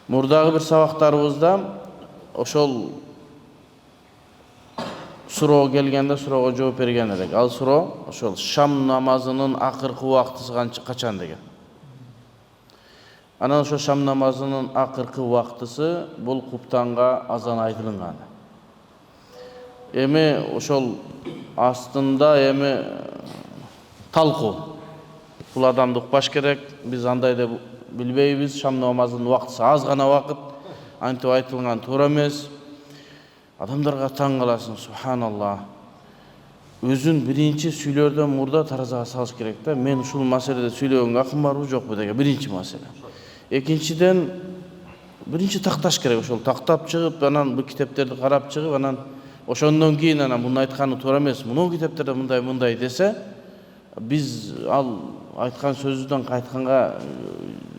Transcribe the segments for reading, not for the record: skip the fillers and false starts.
Мурдагы бир сабактарыбызда ошол суроо келгенде суроого жооп берген элек. Ал суроо ошол шам намазынын акыркы убактысы качан деген. Анан ошо шам намазынын акыркы убактысы бул куптанга азан айтылган. Эми ошол астында эми талкуу. Бул адамды укпаш керек. Биз андай деп билбейбиз. Шам намазынын убактысы аз гана убакыт. Антип айтылган туура эмес. Адамдарга таң каласың, субханалла. Өзүн биринчи сүйлөрдөн мурда таразага салыш керек да. Мен ушул маселеде сүйлөгөнгө акым барбы жокпу деген биринчи маселе. Экинчиден биринчи такташ керек, ошол тактап чыгып, анан бул китептерди карап чыгып, анан ошондон кийин анан муну айтканы туура эмес, муну китептерде мындай десе, биз ал айткан сөзүдөн кайтканга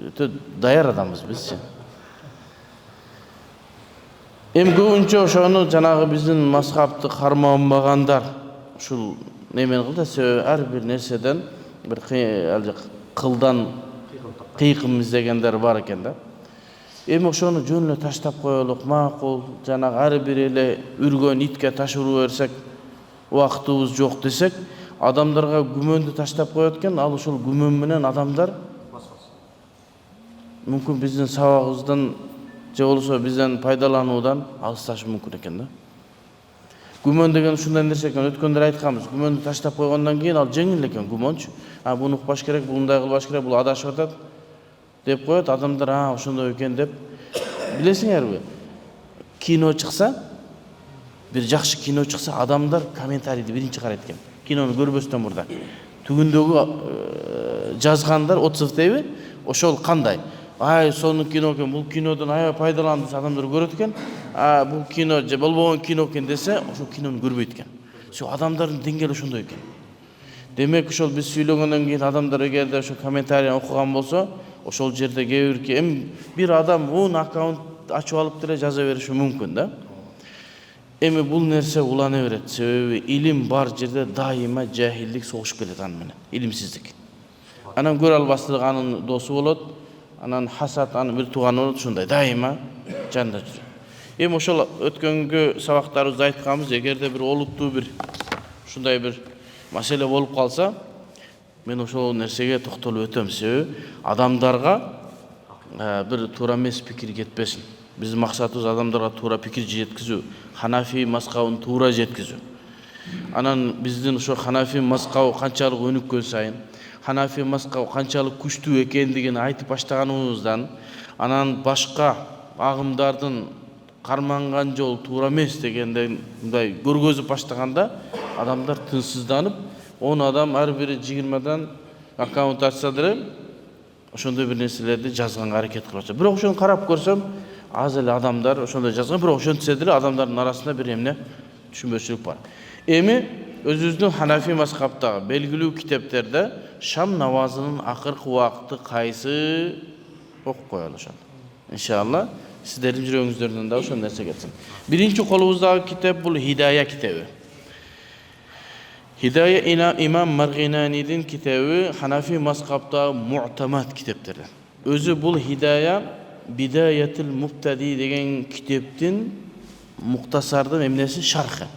өтө даяр адамбыз бизчи. Эми көбүнчө ошону жанагы биздин мазхабты карманбагандар ушул немен кылды, себеби ар бир нерседен бир кылдан кыйкым издегендер бар экен да. Эми ошону жөн эле таштап коелук, макул, жанагы ар бир эле үргөн итке таш уруп берсек, убактыбыз жок десек, адамдарга күмөндү таштап коет экен, ал ушул күмөн менен адамдар мүмкүн биздин сабагыбыздан же болбосо бизден пайдалануудан алысташы мүмкүн экен да. Күмөн деген ушундай нерсе экен, өткөндө айтканбыз, күмөндү таштап койгондон кийин ал жеңил экен күмөнчү. Буну укпаш керек, мындай кылбаш керек, бул адашып атат деп коет, адамдар ошондой экен деп. Билесиңерби? Кино чыкса, бир жакшы кино чыкса, адамдар комментарийди биринчи карайт экен. Кинону көрбөстөн мурда. Түгүндөгү жазгандар отзыв дейби? Ошол кандай? Сонун кино экен, бул кинодон аябай пайдаланды, адамдар көрөт экен. Бул кино же болбогон кино экен десе, ошол кинону көрбөйт экен. Адамдардын деңгээли ошондой экен. Демек, ошол биз сүйлөгөндөн кийин адамдар эгерде ошо комментарийни окуган болсо, ошол жерде кээ бир адам 10 аккаунт ачып алып деле жаза бериши мүмкүн да. Эми бул нерсе улана берет, себеби илим бар жерде дайыма жахилдик согушуп келет аны менен, илимсиздик. Анан көрө албастык анын досу болот, анан хасат анын бир тууганы болот, ушундай дайыма жанында жүрөт. Эми ошол өткөнгү сабактарыбызда айтканбыз, эгерде бир олуттуу бир ушундай бир маселе болуп калса, мен ошол нерсеге токтолуп өтөм, себеби адамдарга бир туура эмес пикир кетпесин. Биздин максатыбыз адамдарга туура пикир жеткизүү, Ханафи мазхабын туура жеткизүү. Анан биздин ошо Ханафи мазхабы канчалык өнүккөн сайын, Ханафи мазхабы канчалык күчтүү экендигин айтып баштаганыбыздан, анан башка агымдардын карманган жол туура эмес дегенден мындай көргөзүп баштаганда, адамдар тынчсызданып, 10 адам ар бири 20дан аккаунт ачса деле ошондой бир нерселерди жазганга аракет кылып. Бирок ошону карап көрсөм, аз эле адамдар ошондой жазган, бирок ошентсе деле адамдардын арасында бир эмне түшүнбөчүлүк бар. Эми өзүбүздүн Ханафи мазхабтагы белгилүү китептерде шам намазынын акыркы убакыты кайсы окуп коелу ошону. Иншалла сиздердин жүрөгүңүздөрдөн да ошол нерсе кетсин. Биринчи колубуздагы китеп бул Хидая китеби. Хидая имам Маргинанидин китеби Ханафи мазхабтагы муътамад китептерден. Өзү бул Хидая Бидаятул Муптади деген китептин муктасардын эмнеси шархы.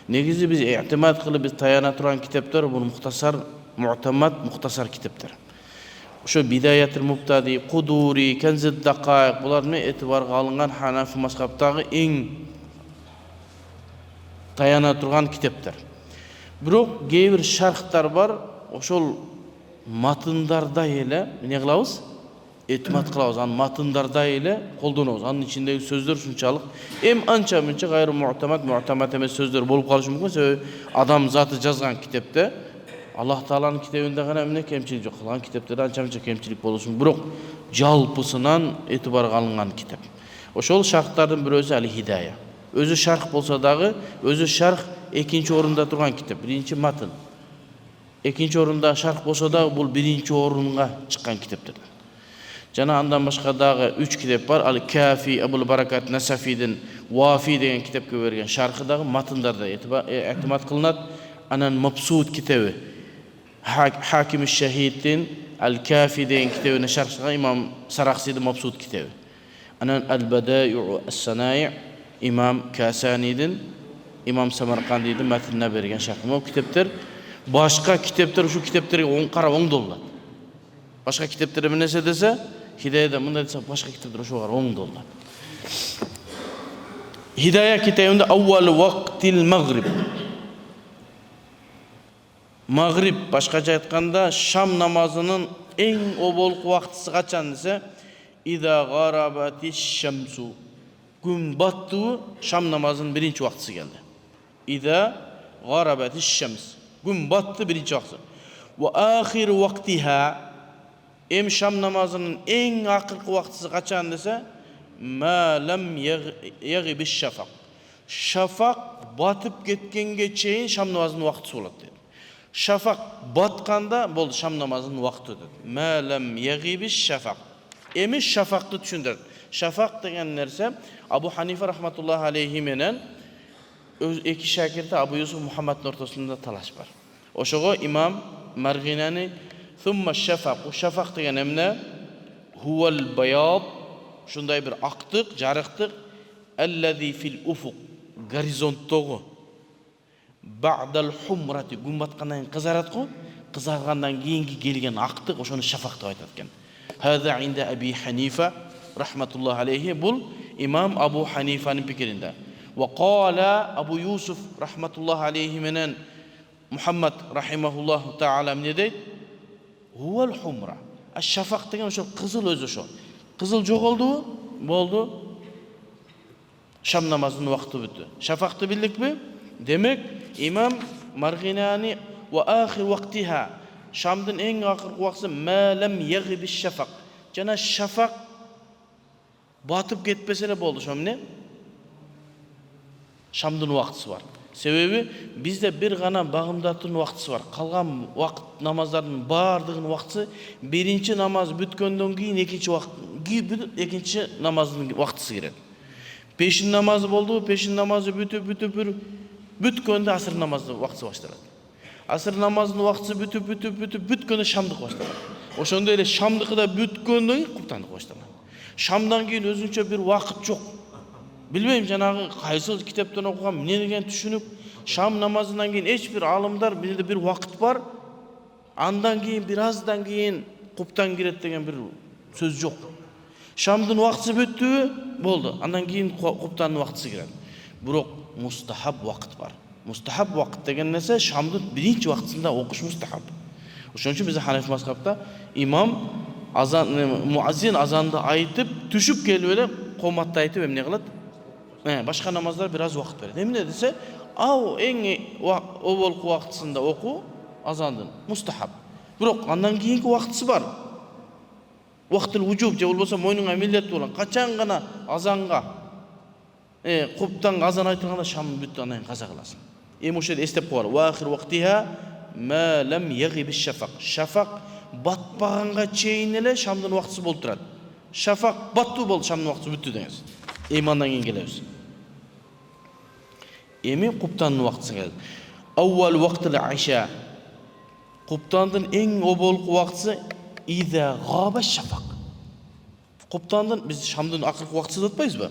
Негизи биз эътимад кылып биз таяна турган китептер бул муктасар, муътамад муктасар китептер. Ошо Бидаятул Муптади, Кудури, Канзуд Дакаиq булар менен этибарга алынган Ханафи мазхабтагы эң таяна турган китептер. Бирок кээ бир шархтар бар, ошол матындарда эле эмне кылабыз? Этимад кылабыз, анын матындарда эле колдонобуз. Анын ичиндеги сөздөр ушунчалык анча-мынча гайры муътамад эмес сөздөр болуп калышы мүмкүн, себеби адам заты жазган китепте Аллах Тааланын китебинде гана эмне кемчилик жок, калган китептерде анча-мынча кемчилик болушу мүмкүн. Бирок жалпысынан этибарга алынган китеп. Ошол шархтардын бирөөсү Ал-Хидая. Өзү шарх болсо дагы, өзү шарх экинчи орунда турган китеп, биринчи матын. Экинчи орунда шарх болсо дагы бул биринчи орунга чыккан китептерден. Жана андан башка дагы 3 китеп бар. Ал-Кафи Абул Баракат Насафидин Вафи деген китепке берген шархы дагы матындарда этимад кылынат. Анан Мабсут китеби Хаким Шахиддин Ал-Кафи деген китебине шархланган имам Сарахсидин Мабсут китеби. Anan al-Bada'i'u as-Sana'i' İmam Kasani'din, İmam Samarqandi'din matnına bergen şakım. O kitaplar başka kitaplar şu kitaplarga oң qarab oң dollat. Başka kitaplar nese dese, Hidayada mında dese başka kitaplar şu qarab oң dollat. Hidaya kitabında avval vaqtil maghrib. Maghrib başkaça aytkanda Şam namazının en obolku vaqtısı kaçan dese İza garabatiş şemsu. Gün battı, Şam namazının birinci vaqtısı geldi. İza garabatiş şems. Gün battı birinci vaqtısı. Ve ahir vaqtiha. Şam namazının en akırkı vaqtısı kaçan dese ma lam yagibiş şafaq. Şafaq batıp ketkenge çeyin Şam namazının vaqtısı болады dedi. Şafaq batkanda boldu Şam namazının vaqtı dedi. Ma lam yagibiş şafaq. Şafaqты düşündürür. Şafaq degen nerse Abu Hanife rahmetullahi aleyhi menen iki şakirti Abu Yusuf Muhammed'in ortasında talaş var. Oşogo İmam Marginani thumma şafaq. O şafaq degen emne huvel bayad şunday bir aktık, jarıktık ellezî fil ufuq gorizonttogu ba'dal humrati gün batkandan kızaratqı kızargandan keyingi gelgen aktık oşonu şafaq dep aytat eken. Hada inde Abi Hanife rahmetullahi aleyhi bul İmam Abu Hanife'nin pikirinde. Ve qala Abu Yusuf rahmetullahi aleyhi menen Muhammed rahimahullahu ta'ala ne deydi? Huvel humra. Şafaq degen oşo kızıl özü oşo. Kızıl joğoldu, boldu. Şam namazının vaqtı bitti. Şafaqты bildik mi? Demek İmam Marginani ve ahir vaqtiha Şam'dın en akırkı vaqtısı ma lam yagibiş şafaq. Jana şafaq batıp ketpese de boldu şom ne? Şam'dın vaqtısı var. Sebebi bizde bir gana bağımdatın vaqtısı var. Kalgan vaqt namazların bardığın vaqtısı birinci namaz bütköndön keyin ekinci namazın vaqtısı giredi. Peşin namazı boldu, peşin namazı bütkönde asır namazı vaqtısı başlandı. Asır namazının vaqtısı bütkönde şamdık başlandı. Oşonda ele şamdıkı da bütköndön kuptandık başlandı. Şamdan keyin özünçe bir vaqt yok. Bilmeyim janagı qaysı kitaptan okugan ne degen düşünüp Şam namazından keyin hiçbir alımlar bizde bir vaqt var. Andan keyin birazdan keyin kuptan giret degen bir söz yok. Şamdın vaqtısı büttü, boldu. Andan keyin kuptanın vaqtısı girer. Biroq mustahab vaqt var. Mustahab vaqt degen nese Şamdın birinci vaqtısında okuş mustahab. Oşon üçin bizde Hanefi mazhabda imam azan muazzin azanды aytıp düşüp kelip ele qomatты aytıp emne kılat? Başka namazlar biraz vaqt beredi. Emne dese av en obolku vaqtısında oku azandın mustahab. Biroq andan keyinki vaqtısı var. Vaqtil vujub je bolbosa moynunga millet bolan kaçan gana azanga kuptan azan aytılganda Şam büttü andan kaza kılasın. Oşo estep koyar. Wa ahir waqtiha ma lam yagibiş şafaq. Şafaq batpaganга çeyin ele Şamdın vaqtısı bolup turadi. Şafaq battı boldu Şamdın vaqtısı büttü degeniz. Andan keyin kelebиz. Kuptanın vaqtısı geldi. Avval waqtil isha. Kuptandın en obolku vaqtısı İza gaba şafaq. Kuptandın biz Şamdın akırkı vaqtısı atpayız mı?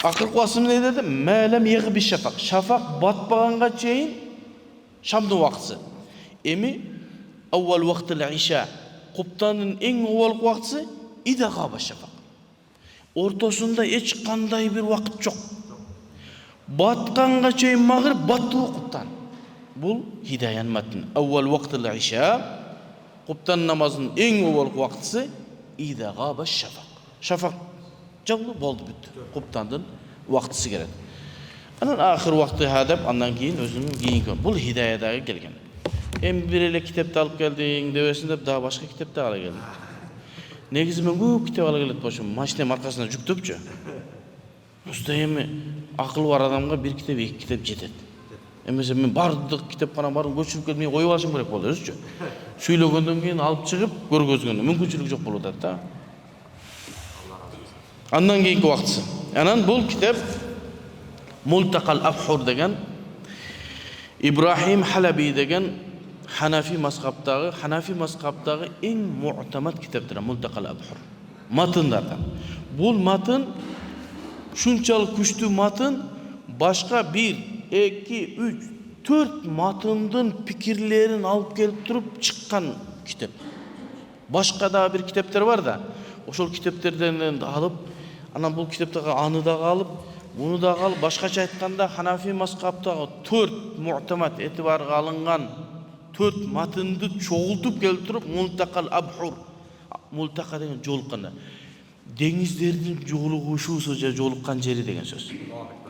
Akırkı vaqtısı ne dedi? Ma lam yagibiş şafaq. Şafaq batpaganга çeyin Şamdın vaqtısı. Avval waqtil isha. Kuptandın en obolku vaqtısı İza gaba şafaq. Ortasında hiç kanday bir vaqt yok. Batkanга çeyin maghrib battı kuptan. Bul hidayan matn. Avval waqtil isha. Kuptan namazının en obolku vaqtısı İza gaba şafaq. Şafaq jaglı boldu bitti. Kuptandın vaqtısı geledi. Anan ahir vaqtı hadep andan keyin özünün keyinki. Bul hidayadaga kelgen. Bir ele kitapta alıp geldin debesin dep daha başka kitapta ala geldin. Negizi men көп kitap ala gelет boşum. Maşinem arkasına жүктөпчү. Usta akıl var adamga bir kitap, iki kitap jetet. Mesela men bardык kitapkana bарын көчүрүp келип мен коюп алышым керек болду өзүчү. Сүйлөгөндөн кийин алып чыгып көргөзгөндө мүмкүнчүлүк жок болуп атат да. Andan keyinki vaqtısı. Anan bul kitap Multaqal Abhur degen İbrahim Halabi degen Hanafi mazhabdagi en mu'tamad kitapdır Multaqal Abhur. матындардан. Бул матын шунчалык күчтүү матын башка 1, 2, 3, 4 матындын пикирлерин алып келип туруп чыккан китеп. Башка да бир китептер бар да, ошол китептерден алып, анан бул китептеги аны дагы алып, буну дагы алып, башкача айтканда Ханафи мазхабтагы 4 муътамат этибарга алынган 4 матынды чогултуп келип туруп Мултакал Абхур, мултака деген жолукканда, деңиздердин жолугушуусу же жолуккан жери деген сөз.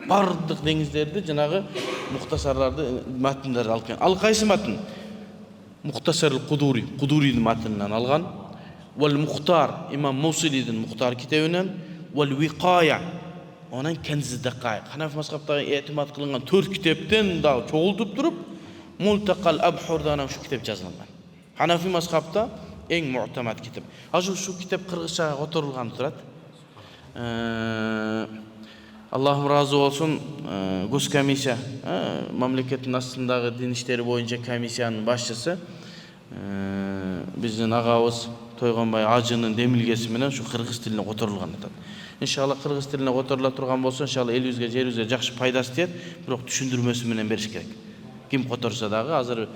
Бардык деңиздерди жанагы мухтасарларды матындарды алып келген. Ал кайсы матын? Мухтасарул Кудури, Кудуридин матынынан алган. Вал Мухтар, имам Мусилидин Мухтар китебинен. Вал Викая, онан Канзуд Дакаик. Ханафи мазхабтагы этимат кылынган 4 китептен дагы чогултуп туруп Мултакал Абхурдан ушу китеп жазылган. Ханафи мазхабта эң муътамат китеп. Азыр шу китеп кыргызчага которулган турат. Аллахым разы болсун, Госкомиссия, мамлекеттин астындагы дин иштери боюнча комиссиянын башчысы биздин агабыз Тойгонбай Ажынын демилгеси менен ушу кыргыз тилине которулган атат. Иншалла кыргыз тилине которула турган болсо, иншалла элибизге, жерибизге жакшы пайдасы тиет, бирок түшүндүрмөсү менен бериш керек. Ким которса дагы, азыр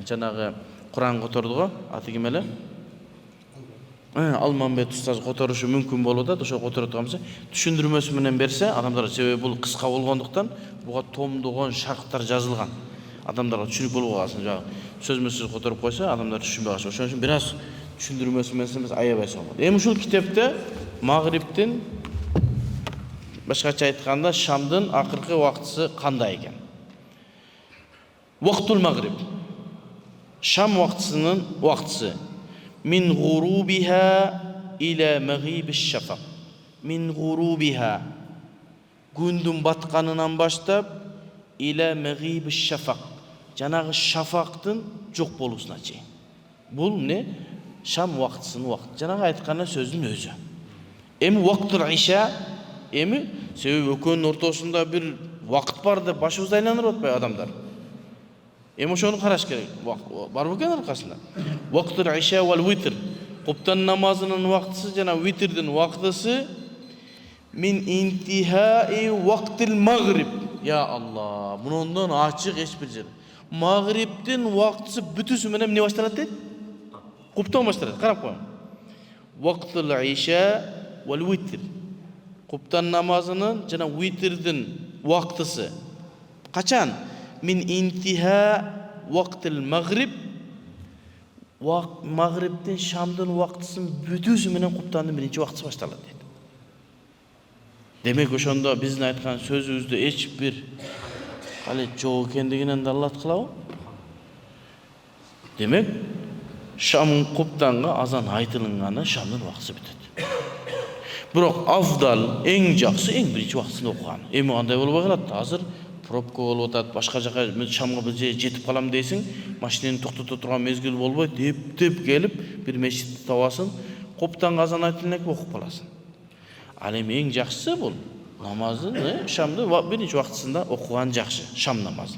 жанагы Куран которду го, аты ким эле? Алмамбет устаз которушу мүмкүн болуп атат, ошо которо турганбыз. Түшүндүрмөсү менен берсе, адамдар себеби бул кыска болгондуктан буга томдогон шарттар жазылган. Адамдарга түшүнүк болуп калсын, жагы сөзмө-сөз которуп койсо, адамдар түшүнбөй калышы. Ошон үчүн бир аз түшүндүрмөсү менен аябай болот. Эми ушул китепте Магриптин, башкача айтканда, Шамдын акыркы убактысы кандай экен? Вактул Магриб. Шам убактысынын убактысы. Min gurubiha ila maghibish shafaq. Min gurubiha. Күндүн батканынан баштап ila maghibish shafaq. Жанагы шафактын жок болуусуна чейин. Бул эмне? Шам убактысынын убакыты. Жанагы айткан сөздүн өзү. Эми вактул иша, эми себеби экөөнүн ортосунда бир вакыт бар деп башыбызды айландырып атпайбы адамдар? Эми ошону караш керек. Бар бекен аркасында. Вактул иша вал витр. Куптан намазынын убактысы жана витрдин убактысы мин интихаи вактил магриб. Я Алла, мунундан ачык эч бир жер. Магриптин убактысы бүтүсү менен эмне башталат дейт? Куптан башталат. Карап коюң. Вактул иша вал витр. Куптан намазынын жана витрдин убактысы качан? Min intiha vaqtil maghrib, Maghrib'den Şam'dan vaktısın bütüsü menen Kuptan'ın birinci vaktisi başladı dedi. Demek oşonda bizin aytkan sözümüzde hiç bir hali çoğu kendiginden de Allah'at kılavu. Demek Şam'ın Kuptan'a azan aytılınğanı Şam'dan vaktisi bitedi. Biroq afdal, eng жақсы, eng birinci vaktısını okuğan. Emi anday olup kaladi, hazır пробка болуп атат, башка жака Шамга бир жетип калам дейсиң, машинени токтото турган мезгил болбой, деп келип бир мешитти табасың, Коптан азан айтылып окуп каласың. Ал эми эң жакшысы бул намаздын Шамды биринчи вактысында окуган жакшы, Шам намазын.